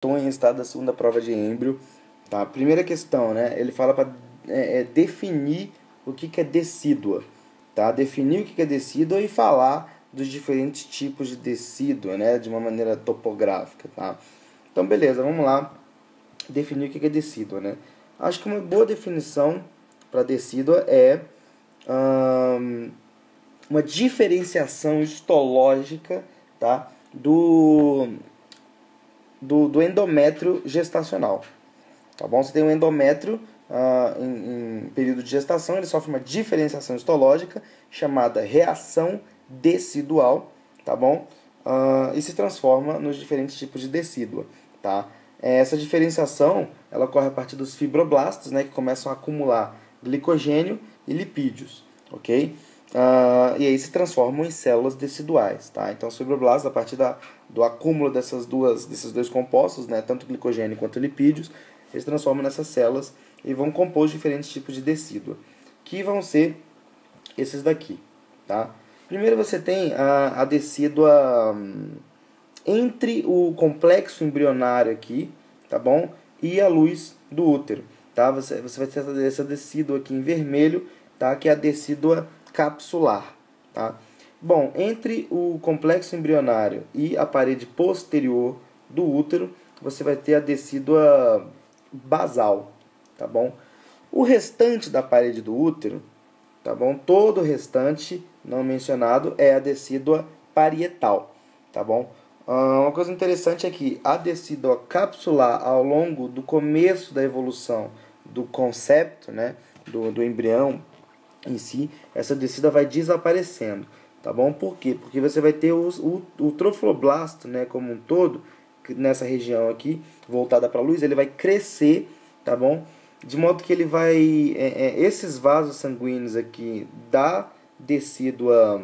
questões, tá, da segunda prova de Embry, tá? Primeira questão, né? Ele fala para definir o que é decídua, tá? Definir o que é decídua e falar dos diferentes tipos de decídua, né? De uma maneira topográfica, tá? Então, beleza, vamos lá definir o que é decídua, né? Acho que uma boa definição para decídua é uma diferenciação histológica, tá? Do endométrio gestacional. Tá bom? Você tem um endométrio em período de gestação, ele sofre uma diferenciação histológica chamada reação decidual, tá bom? E se transforma nos diferentes tipos de decídua, tá? Essa diferenciação ela ocorre a partir dos fibroblastos, né, que começam a acumular glicogênio e lipídios, ok? E aí se transformam em células deciduais, tá? Então os fibroblastos, a partir do acúmulo desses dois compostos, né, tanto glicogênio quanto lipídios, eles transformam nessas células e vão compor os diferentes tipos de decídua, que vão ser esses daqui, tá? Primeiro você tem a decídua entre o complexo embrionário aqui, tá bom? E a luz do útero, tá? Você vai ter essa decídua aqui em vermelho, tá? Que é a decídua capsular, tá? Bom, entre o complexo embrionário e a parede posterior do útero, você vai ter a decídua basal, tá bom? O restante da parede do útero, tá bom? Todo o restante não mencionado é a decídua parietal, tá bom? Uma coisa interessante é que a decídua capsular, ao longo do começo da evolução do concepto, né, do embrião em si, essa decídua vai desaparecendo, tá bom? Por quê? Porque você vai ter o trofoblasto, né, como um todo, nessa região aqui, voltada para a luz, ele vai crescer, tá bom? De modo que ele vai... esses vasos sanguíneos aqui da decídua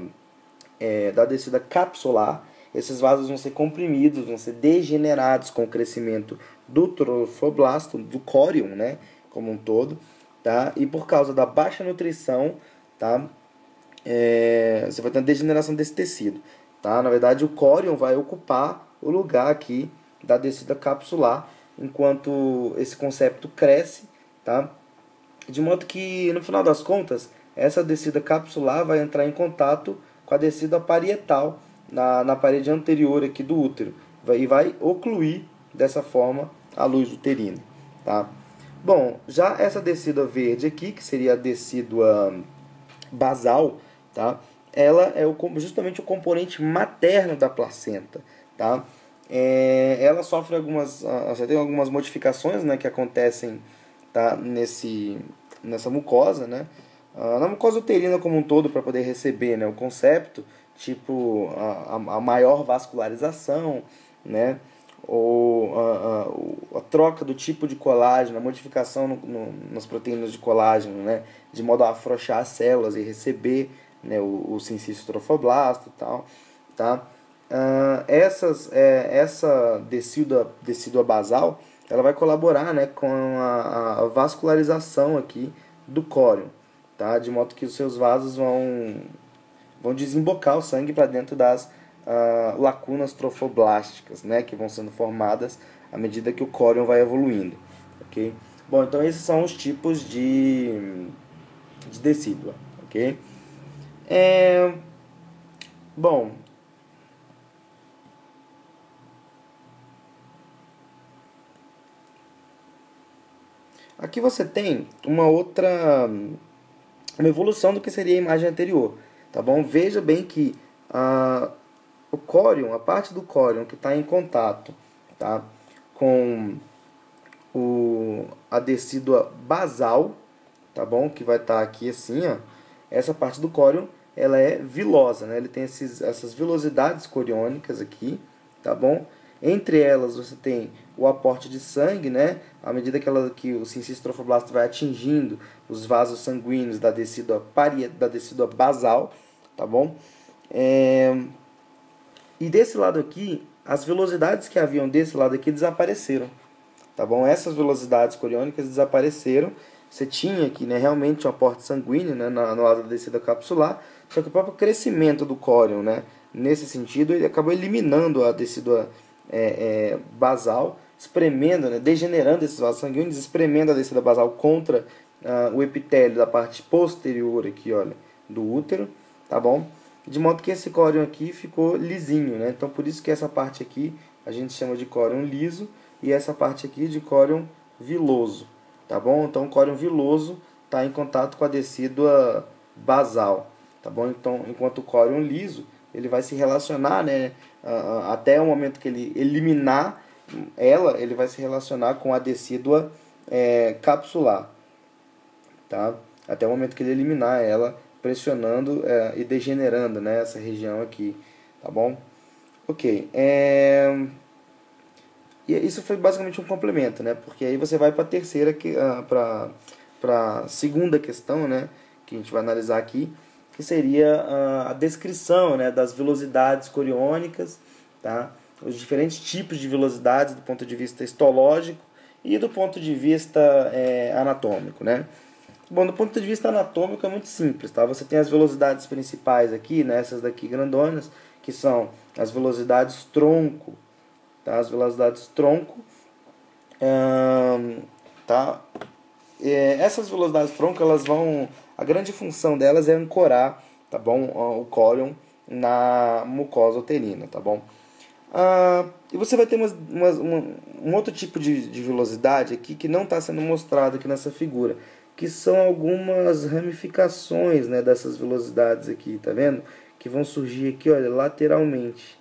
capsular, esses vasos vão ser comprimidos, vão ser degenerados com o crescimento do trofoblasto, do córion, né, como um todo, tá? E por causa da baixa nutrição, tá? Você vai ter uma degeneração desse tecido, tá? Na verdade, o córion vai ocupar o lugar aqui da descida capsular, enquanto esse concepto cresce, tá? De modo que, no final das contas, essa descida capsular vai entrar em contato com a descida parietal na parede anterior aqui do útero e vai ocluir dessa forma a luz uterina, tá? Bom, já essa descida verde aqui, que seria a descida basal, tá? Ela é justamente o componente materno da placenta, tá? Ela sofre você tem algumas modificações, né, que acontecem, tá, nessa mucosa, né? Na mucosa uterina como um todo, para poder receber, né, o concepto, tipo a maior vascularização, né? Ou a troca do tipo de colágeno, a modificação nas proteínas de colágeno, né, de modo a afrouxar as células e receber, né, o sincício trofoblasto e tal, tá? Essa decídua basal, ela vai colaborar, né, com a vascularização aqui do córion, tá? De modo que os seus vasos vão desembocar o sangue para dentro das lacunas trofoblásticas, né, que vão sendo formadas à medida que o córion vai evoluindo, ok? Bom, então esses são os tipos de decídua, ok? Bom, aqui você tem uma evolução do que seria a imagem anterior, tá bom? Veja bem que o córion, a parte do córion que está em contato, tá, com a decídua basal, tá bom? Que vai estar aqui assim, ó. Essa parte do córion, ela é vilosa, né? Ele tem essas vilosidades coriônicas aqui, tá bom? Entre elas você tem o aporte de sangue, né? À medida que o sincício trofoblasto vai atingindo os vasos sanguíneos da decídua basal, tá bom? E desse lado aqui, as velocidades que haviam desse lado aqui desapareceram, tá bom? Essas velocidades coriônicas desapareceram. Você tinha aqui, né, realmente um aporte sanguíneo, né, no lado da descida capsular, só que o próprio crescimento do córion, né, nesse sentido, ele acabou eliminando a decídua basal espremendo, né, degenerando esses vasos sanguíneos, espremendo a descida basal contra o epitélio da parte posterior aqui, olha, do útero, tá bom? De modo que esse córion aqui ficou lisinho, né? Então por isso que essa parte aqui a gente chama de córion liso e essa parte aqui de córion viloso, tá bom? Então o córion viloso está em contato com a decídua basal, tá bom? Então enquanto o córion liso ele vai se relacionar, né, até o momento que ele eliminar ela, ele vai se relacionar com a decídua capsular, tá? Até o momento que ele eliminar ela, pressionando e degenerando, né, essa região aqui, tá bom? Ok, e isso foi basicamente um complemento, né? Porque aí você vai para a terceira, para a segunda questão, né, que a gente vai analisar aqui, que seria a descrição, né, das velocidades coriônicas, tá? Os diferentes tipos de velocidades do ponto de vista histológico e do ponto de vista anatômico, né? Bom, do ponto de vista anatômico é muito simples, tá? Você tem as velocidades principais aqui, né, essas daqui grandonas, que são as velocidades tronco, tá? As velocidades tronco, tá? Essas velocidades tronco, elas vão, a grande função delas é ancorar, tá bom, o córion na mucosa uterina, tá bom? E você vai ter um outro tipo de velocidade aqui que não está sendo mostrado aqui nessa figura, que são algumas ramificações, né, dessas velocidades aqui, tá vendo? Que vão surgir aqui, olha, lateralmente,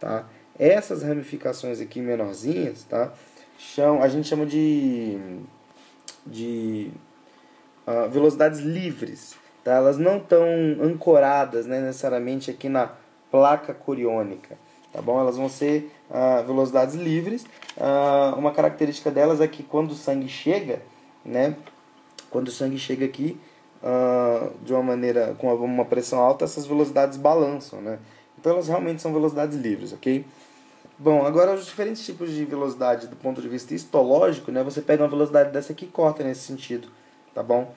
tá? Essas ramificações aqui menorzinhas, tá? A gente chama de velocidades livres, tá? Elas não estão ancoradas, né, necessariamente aqui na placa coriônica, tá bom? Elas vão ser velocidades livres. Uma característica delas é que quando o sangue chega, né, quando o sangue chega aqui de uma maneira com uma pressão alta, essas velocidades balançam, né? Então elas realmente são velocidades livres, ok? Bom, agora os diferentes tipos de velocidade do ponto de vista histológico, né? Você pega uma velocidade dessa aqui e corta nesse sentido, tá bom?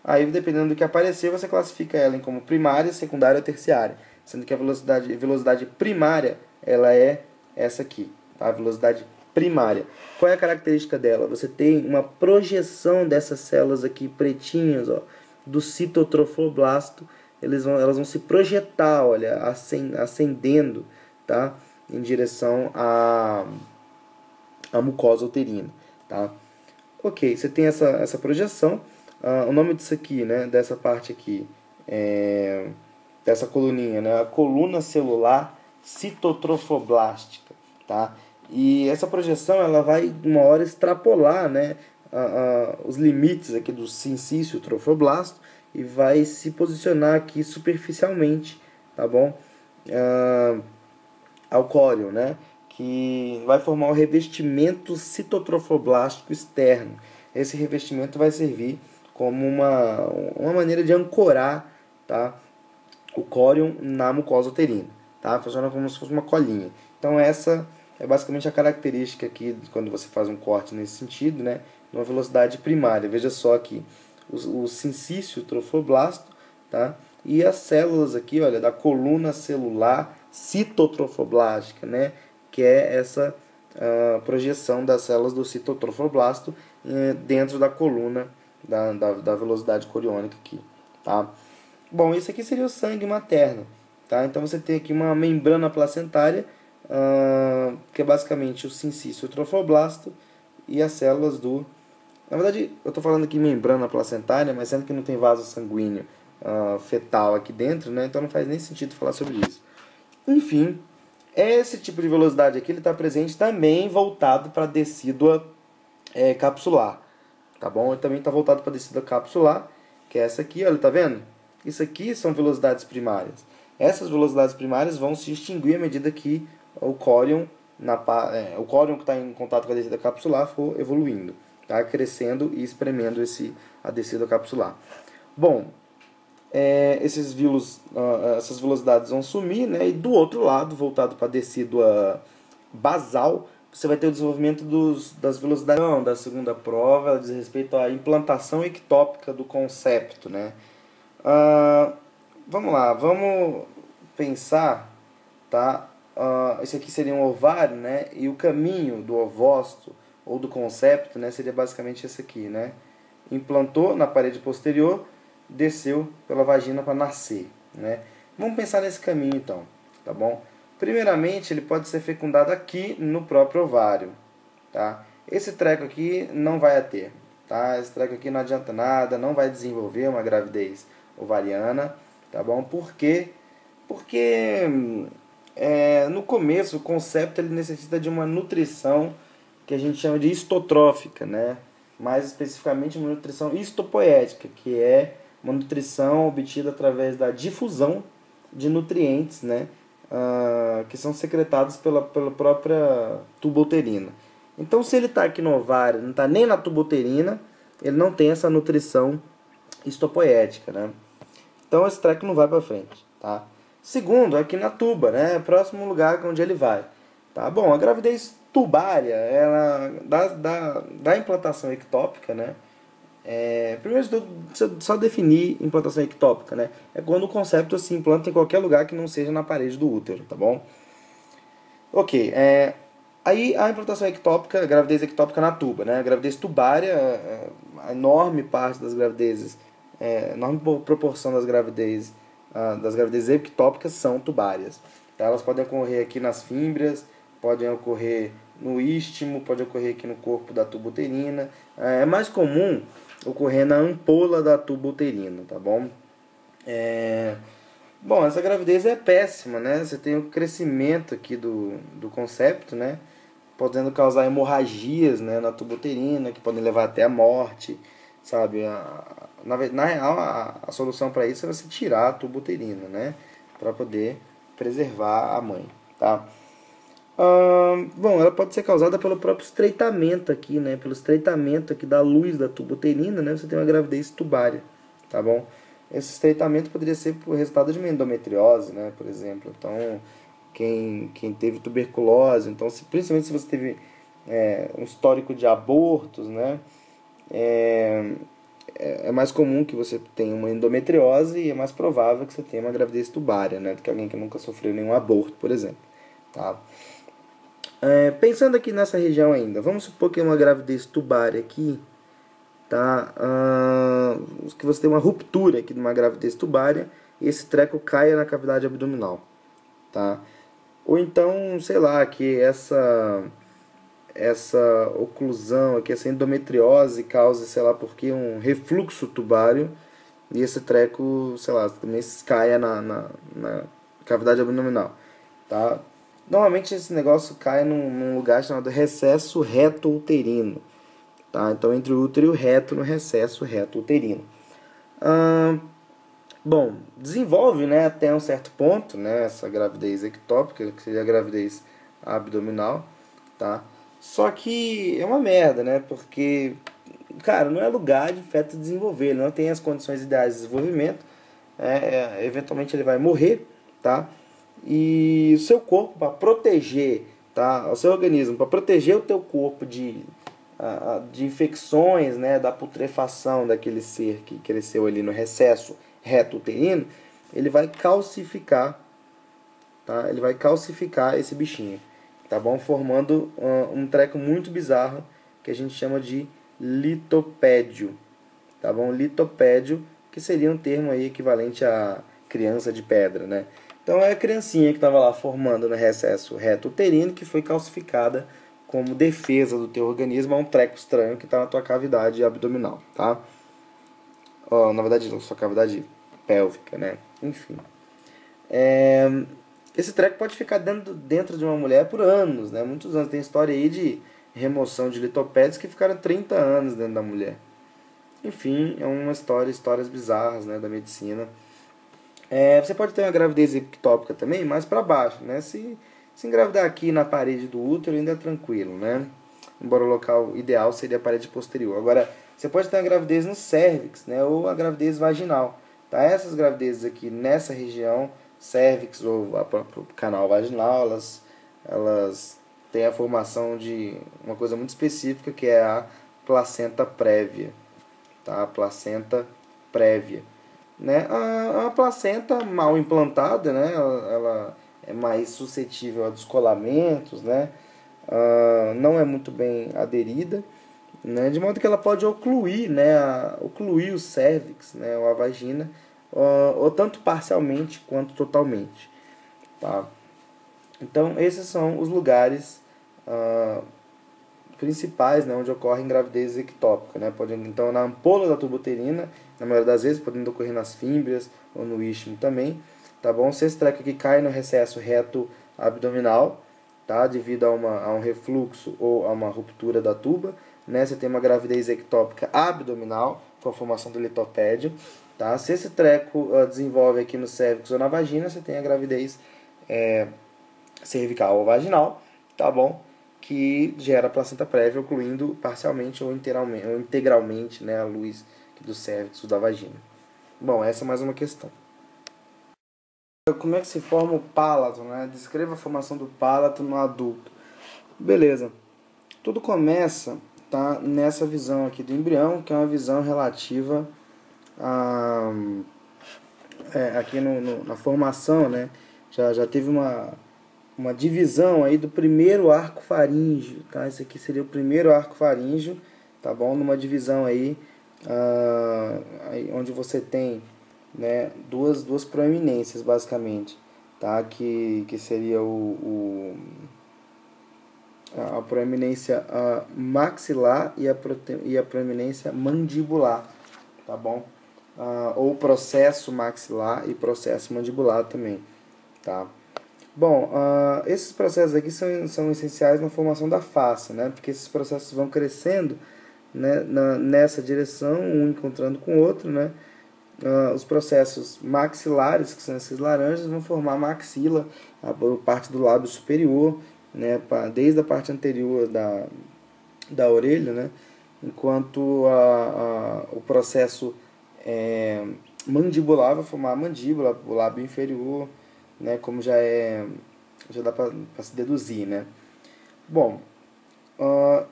Aí, dependendo do que aparecer, você classifica ela em como primária, secundária ou terciária. Sendo que a velocidade primária, ela é essa aqui, tá? A velocidade primária. Qual é a característica dela? Você tem uma projeção dessas células aqui pretinhas, ó, do citotrofoblasto. Elas vão se projetar, olha, ascendendo, tá? Em direção à mucosa uterina, tá? Ok, você tem essa projeção. O nome disso aqui, né, dessa parte aqui, dessa coluninha, né, a coluna celular citotrofoblástica, tá? E essa projeção ela vai uma hora extrapolar, né, os limites aqui do sincício trofoblasto e vai se posicionar aqui superficialmente, tá bom? Ao córion, né, que vai formar o revestimento citotrofoblástico externo. Esse revestimento vai servir como uma maneira de ancorar, tá, o córion na mucosa uterina, tá? Funciona como se fosse uma colinha. Então essa é basicamente a característica aqui quando você faz um corte nesse sentido, né, numa velocidade primária. Veja só aqui o sincício trofoblasto, tá? E as células aqui, olha, da coluna celular citotrofoblástica, né, que é essa projeção das células do citotrofoblasto dentro da coluna da velocidade coriônica aqui, tá? Bom, isso aqui seria o sangue materno, tá? Então você tem aqui uma membrana placentária, que é basicamente o sincício trofoblasto e as células do... Na verdade, eu estou falando aqui membrana placentária, mas sendo que não tem vaso sanguíneo fetal aqui dentro, né? Então não faz nem sentido falar sobre isso. Enfim, esse tipo de velocidade aqui está presente também voltado para a decídua capsular, tá bom? Ele também está voltado para a descida capsular, que é essa aqui, olha, tá vendo? Isso aqui são velocidades primárias. Essas velocidades primárias vão se extinguir à medida que o córion que está em contato com a descida capsular for evoluindo, tá? Crescendo e espremendo a descida capsular. Bom, essas velocidades vão sumir, né? E do outro lado, voltado para a decídua basal, você vai ter o desenvolvimento das velocidades. Não, da segunda prova, ela diz respeito à implantação ectópica do concepto, né? Vamos lá, vamos pensar, tá? esse aqui seria um ovário, né? E o caminho do ovócito ou do concepto, né, seria basicamente esse aqui, né? Implantou na parede posterior, desceu pela vagina para nascer, né? Vamos pensar nesse caminho então, tá bom? Primeiramente, ele pode ser fecundado aqui no próprio ovário, tá? Esse treco aqui não vai ter, tá? Esse treco aqui não adianta nada, não vai desenvolver uma gravidez ovariana, tá bom? Por quê? Porque no começo o concepto ele necessita de uma nutrição que a gente chama de histotrófica, né? Mais especificamente uma nutrição histopoética, que é uma nutrição obtida através da difusão de nutrientes, né? Que são secretados pela própria tuba uterina. Então, se ele está aqui no ovário, não está nem na tuba uterina, ele não tem essa nutrição histopoética, né? Então, esse treco não vai para frente, tá? Segundo, aqui na tuba, né? Próximo lugar onde ele vai. Tá bom, a gravidez tubária, ela da implantação ectópica, né? Primeiro de tudo, só definir implantação ectópica, né? É quando o concepto se implanta em qualquer lugar que não seja na parede do útero, tá bom? Ok, aí a implantação ectópica, a gravidez ectópica na tuba, né? A gravidez tubária, a enorme parte das gravidezes, enorme proporção das gravidezes ectópicas são tubárias. Tá? Elas podem ocorrer aqui nas fímbrias, podem ocorrer no istmo, pode ocorrer aqui no corpo da tuba uterina. É mais comum ocorrer na ampola da tuba uterina, tá bom? Bom, essa gravidez é péssima, né? Você tem o crescimento aqui do concepto, né? Podendo causar hemorragias, né, na tuba uterina, que podem levar até a morte, sabe? Na real, a solução para isso é você tirar a tuba uterina, né? Para poder preservar a mãe, tá? Bom, ela pode ser causada pelo próprio estreitamento aqui, né? Pelo estreitamento aqui da luz da tuba uterina, né? Você tem uma gravidez tubária, tá bom? Esse estreitamento poderia ser por resultado de uma endometriose, né? Por exemplo. Então, quem teve tuberculose, então, principalmente se você teve um histórico de abortos, né? É mais comum que você tenha uma endometriose e é mais provável que você tenha uma gravidez tubária, né? Do que alguém que nunca sofreu nenhum aborto, por exemplo, tá? Pensando aqui nessa região ainda, vamos supor que é uma gravidez tubária aqui, tá? Que você tem uma ruptura aqui de uma gravidez tubária e esse treco caia na cavidade abdominal, tá? Ou então, sei lá, que essa oclusão aqui, essa endometriose cause, sei lá por que, um refluxo tubário e esse treco, sei lá, também caia na cavidade abdominal, tá? Normalmente esse negócio cai num lugar chamado recesso reto uterino, tá? Então entre o útero e o reto, no recesso reto uterino. Bom, desenvolve, né, até um certo ponto, né, essa gravidez ectópica, que seria a gravidez abdominal, tá? Só que é uma merda, né, porque, cara, não é lugar de feto desenvolver, ele não tem as condições ideais de desenvolvimento, eventualmente ele vai morrer, tá? E o seu corpo, para proteger, tá? O seu organismo, para proteger o teu corpo de infecções, né, da putrefação daquele ser que cresceu ali no recesso reto uterino, ele vai calcificar, tá? Ele vai calcificar esse bichinho, tá bom? Formando um treco muito bizarro que a gente chama de litopédio, tá bom? Litopédio, que seria um termo aí equivalente a criança de pedra, né? Então é a criancinha que estava lá formando no recesso reto uterino que foi calcificada como defesa do teu organismo a um treco estranho que está na tua cavidade abdominal, tá? Na verdade, na sua cavidade pélvica, né? Enfim. Esse treco pode ficar dentro de uma mulher por anos, né? Muitos anos. Tem história aí de remoção de litopédios que ficaram 30 anos dentro da mulher. Enfim, é uma histórias bizarras, né, da medicina. Você pode ter uma gravidez ectópica também, mais para baixo, né? Se engravidar aqui na parede do útero ainda é tranquilo, né? Embora o local ideal seria a parede posterior. Agora, você pode ter uma gravidez no cérvix, né? Ou a gravidez vaginal, tá? Essas gravidezes aqui nessa região, cérvix ou o canal vaginal, elas têm a formação de uma coisa muito específica que é a placenta prévia, tá? A placenta prévia. Né? A placenta mal implantada, né? ela é mais suscetível a descolamentos, né? Não é muito bem aderida, né? De modo que ela pode ocluir, né? Ocluir o cérvix, né? Ou a vagina, ou tanto parcialmente quanto totalmente, tá? Então, esses são os lugares principais, né, onde ocorre gravidez ectópica, né? Então, na ampola da tuba uterina, na maioria das vezes, podendo ocorrer nas fímbrias ou no istmo também, tá bom? Se esse treco aqui cai no recesso reto abdominal, tá? Devido a um refluxo ou a uma ruptura da tuba, né? Você tem uma gravidez ectópica abdominal, com a formação do litopédio, tá? Se esse treco desenvolve aqui no cérvix ou na vagina, você tem a gravidez cervical ou vaginal, tá bom? Que gera a placenta prévia, ocluindo parcialmente ou integralmente, né, a luz do cérvix ou da vagina. Bom, essa é mais uma questão. Como é que se forma o pálato, né? Descreva a formação do pálato no adulto. Beleza. Tudo começa, tá, nessa visão aqui do embrião, que é uma visão relativa a aqui na formação, né? Já teve uma divisão aí do primeiro arco faríngeo, tá? Esse aqui seria o primeiro arco faríngeo, tá bom? Numa divisão aí, aí onde você tem, né, duas proeminências, basicamente, tá? Que seria a proeminência maxilar e a proeminência mandibular, tá bom? Ou processo maxilar e processo mandibular também, tá? Bom, esses processos aqui são essenciais na formação da face, né? Porque esses processos vão crescendo, né, nessa direção, um encontrando com o outro, né? Os processos maxilares, que são esses laranjas, vão formar a maxila, a parte do lábio superior, né? Desde a parte anterior da orelha, né? Enquanto o processo mandibular vai formar a mandíbula, o lábio inferior, né, como já dá para se deduzir, né? Bom,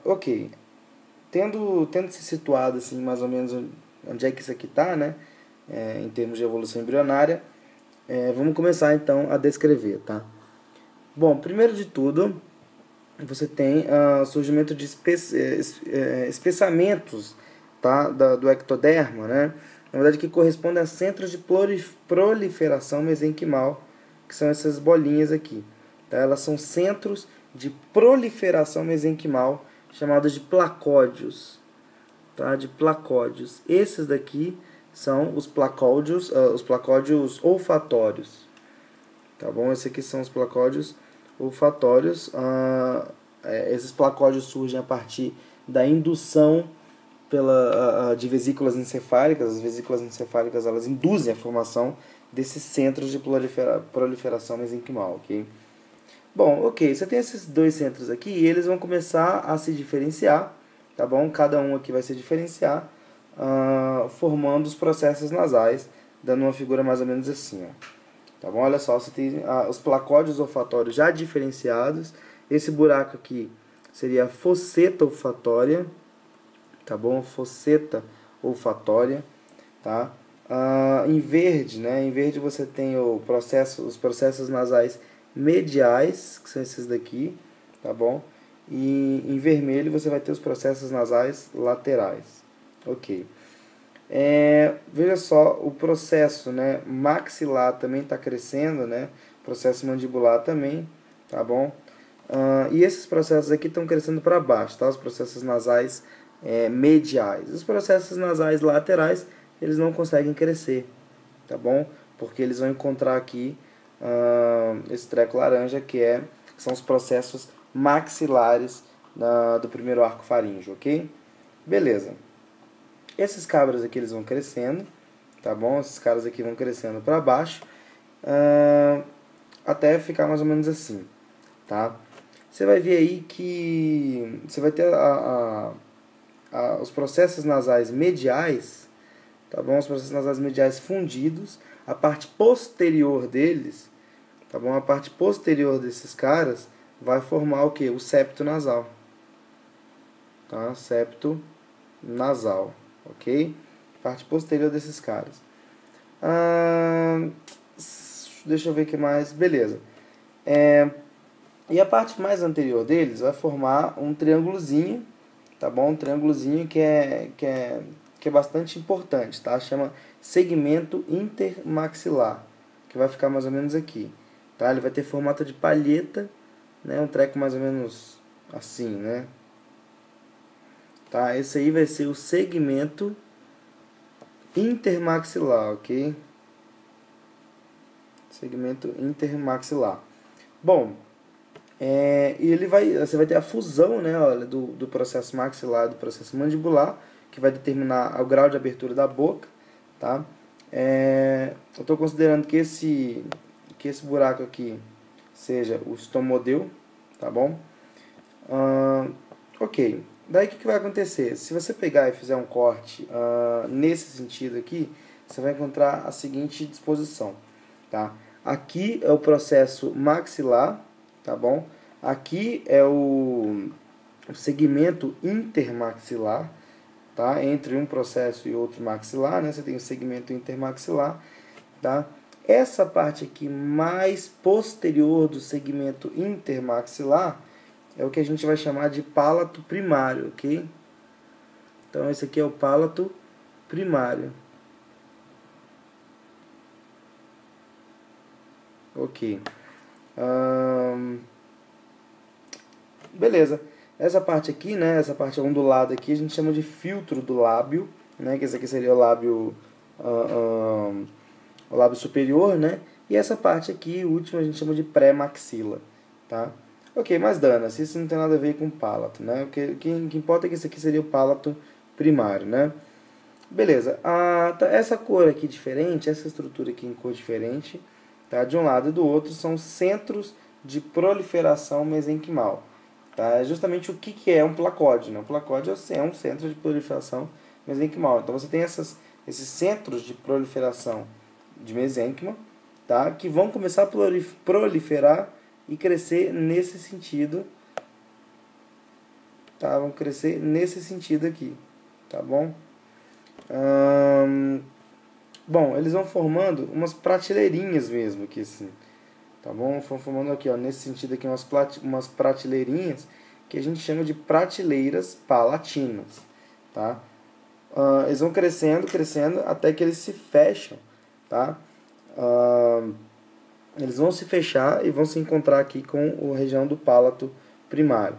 ok. Tendo se situado assim, mais ou menos onde é que isso aqui está, né, em termos de evolução embrionária, vamos começar então a descrever, tá? Bom, primeiro de tudo, você tem o surgimento de espessamentos, tá, do ectoderma, né? Na verdade, que corresponde a centros de proliferação mesenquimal, que são essas bolinhas aqui. Tá? Elas são centros de proliferação mesenquimal, chamados de placódios. Tá? De placódios. Esses daqui são os placódios olfatórios. Tá bom? Esses aqui são os placódios olfatórios. Esses placódios surgem a partir da indução de vesículas encefálicas. As vesículas encefálicas, elas induzem a formação desses centros de proliferação mesenquimal, ok? Bom, ok, você tem esses dois centros aqui e eles vão começar a se diferenciar, tá bom? Cada um aqui vai se diferenciar, formando os processos nasais, dando uma figura mais ou menos assim, ó. Tá bom? Olha só, você tem os placódios olfatórios já diferenciados. Esse buraco aqui seria a fosseta olfatória, tá bom? Fosseta olfatória, tá? Em verde, né? Em verde você tem os processos nasais mediais, que são esses daqui, tá bom? E em vermelho você vai ter os processos nasais laterais, ok? Veja só, o processo, né, maxilar também está crescendo, né? O processo mandibular também, tá bom? E esses processos aqui estão crescendo para baixo, tá? Os processos nasais mediais. Os processos nasais laterais, eles não conseguem crescer, tá bom? Porque eles vão encontrar aqui esse treco laranja, que são os processos maxilares do primeiro arco faríngeo, ok? Beleza. Esses cabras aqui, eles vão crescendo, tá bom? Esses caras aqui vão crescendo para baixo, até ficar mais ou menos assim, tá? Você vai ver aí que você vai ter os processos nasais mediais, tá bom? Os processos nasais mediais fundidos, a parte posterior deles, tá bom? A parte posterior desses caras vai formar o que? O septo nasal, tá? Septo nasal, ok? Parte posterior desses caras. Deixa eu ver o que mais. Beleza. E a parte mais anterior deles vai formar um triângulozinho, tá bom? Um triângulozinho que é bastante importante, tá? Chama segmento intermaxilar, que vai ficar mais ou menos aqui, tá? Ele vai ter formato de palheta, né? Um treco mais ou menos assim, né? Tá? Esse aí vai ser o segmento intermaxilar, ok? Segmento intermaxilar. Bom, e você vai ter a fusão, né, olha, do processo maxilar e do processo mandibular, que vai determinar o grau de abertura da boca, tá? Eu estou considerando que esse buraco aqui seja o estomodeu, tá bom? Ok, daí o que vai acontecer? Se você pegar e fizer um corte nesse sentido aqui, você vai encontrar a seguinte disposição, tá? Aqui é o processo maxilar, tá bom? Aqui é o segmento intermaxilar, tá? Entre um processo e outro maxilar, né? Você tem o segmento intermaxilar, tá? Essa parte aqui mais posterior do segmento intermaxilar é o que a gente vai chamar de palato primário, ok? Então esse aqui é o palato primário. Ok. Beleza. Essa parte aqui, né, essa parte ondulada aqui, a gente chama de filtro do lábio, né, que esse aqui seria o lábio superior, né, e essa parte aqui, o último, a gente chama de pré-maxila, tá? Ok, mas dana-se, isso não tem nada a ver com palato, né, o que importa é que esse aqui seria o palato primário, né. Beleza, essa cor aqui diferente, essa estrutura aqui em cor diferente, tá, de um lado e do outro, são centros de proliferação mesenquimal. Tá? É justamente o que é um placóide. Né? Um placóide é um centro de proliferação mesenquimal. Então você tem esses centros de proliferação de mesênquima, tá? Que vão começar a proliferar e crescer nesse sentido. Tá? Vão crescer nesse sentido aqui. Tá bom? Bom, eles vão formando umas prateleirinhas mesmo aqui assim. Tá bom? Vão formando aqui, ó, nesse sentido aqui, umas prateleirinhas que a gente chama de prateleiras palatinas, tá? Eles vão crescendo, crescendo, até que eles se fecham, tá? Eles vão se fechar e vão se encontrar aqui com a região do palato primário,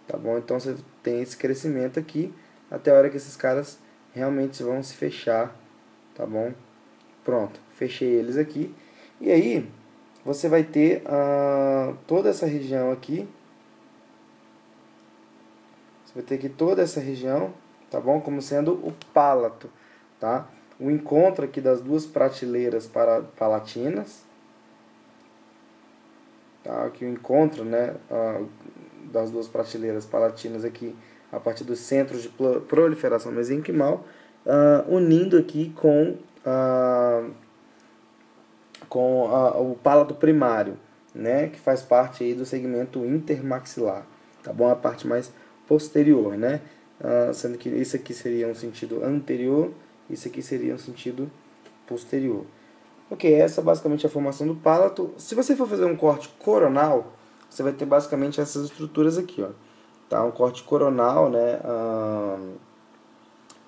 tá bom? Então você tem esse crescimento aqui, até a hora que esses caras realmente vão se fechar, tá bom? Pronto, fechei eles aqui. E aí, você vai ter toda essa região aqui. Você vai ter aqui toda essa região, tá bom? Como sendo o palato, tá? O encontro aqui das duas prateleiras palatinas, tá? Aqui o encontro, né, das duas prateleiras palatinas aqui, a partir dos centros de proliferação mesenquimal, unindo aqui com o palato primário, né, que faz parte aí do segmento intermaxilar, tá bom? A parte mais posterior, né? Sendo que isso aqui seria um sentido anterior, isso aqui seria um sentido posterior. Ok, essa é basicamente a formação do palato. Se você for fazer um corte coronal, você vai ter basicamente essas estruturas aqui, ó. Tá? Um corte coronal, né,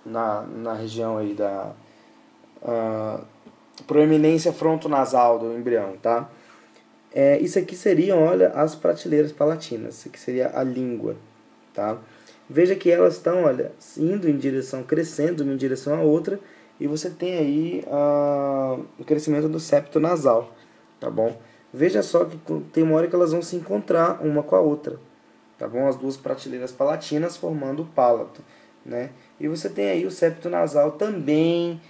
na região aí da proeminência frontonasal do embrião, tá? Isso aqui seriam, olha, as prateleiras palatinas. Isso aqui seria a língua, tá? Veja que elas estão, olha, indo em direção, crescendo uma em direção à outra, e você tem aí o crescimento do septo nasal, tá bom? Veja só que tem uma hora que elas vão se encontrar uma com a outra, tá bom? As duas prateleiras palatinas formando o palato, né? E você tem aí o septo nasal também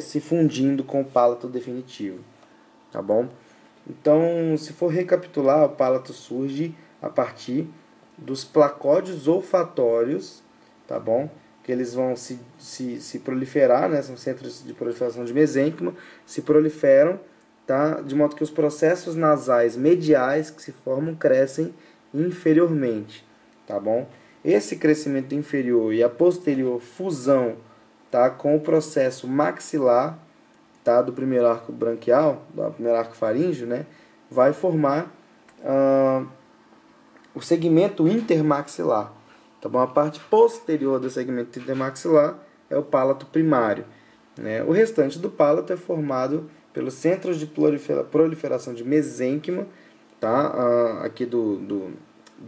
se fundindo com o palato definitivo, tá bom? Então, se for recapitular, o palato surge a partir dos placódios olfatórios, tá bom? Que eles vão se proliferar, né? São centros de proliferação de mesênquima, se proliferam, tá? De modo que os processos nasais mediais que se formam crescem inferiormente, tá bom? Esse crescimento inferior e a posterior fusão, tá, com o processo maxilar, tá, do primeiro arco branquial, do primeiro arco faríngeo, né, vai formar o segmento intermaxilar. Tá bom? A parte posterior do segmento intermaxilar é o palato primário, né? O restante do palato é formado pelos centros de proliferação de mesênquima, tá? Aqui do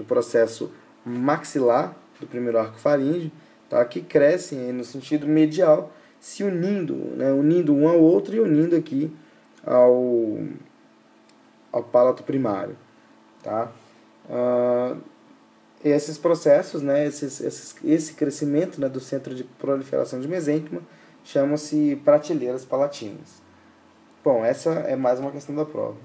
processo maxilar do primeiro arco faríngeo, tá? Que crescem no sentido medial, se unindo, né? Unindo um ao outro e unindo aqui ao palato primário, tá? Esses processos, né, esse crescimento, né, do centro de proliferação de mesênquima chama-se prateleiras palatinas. Bom, essa é mais uma questão da prova.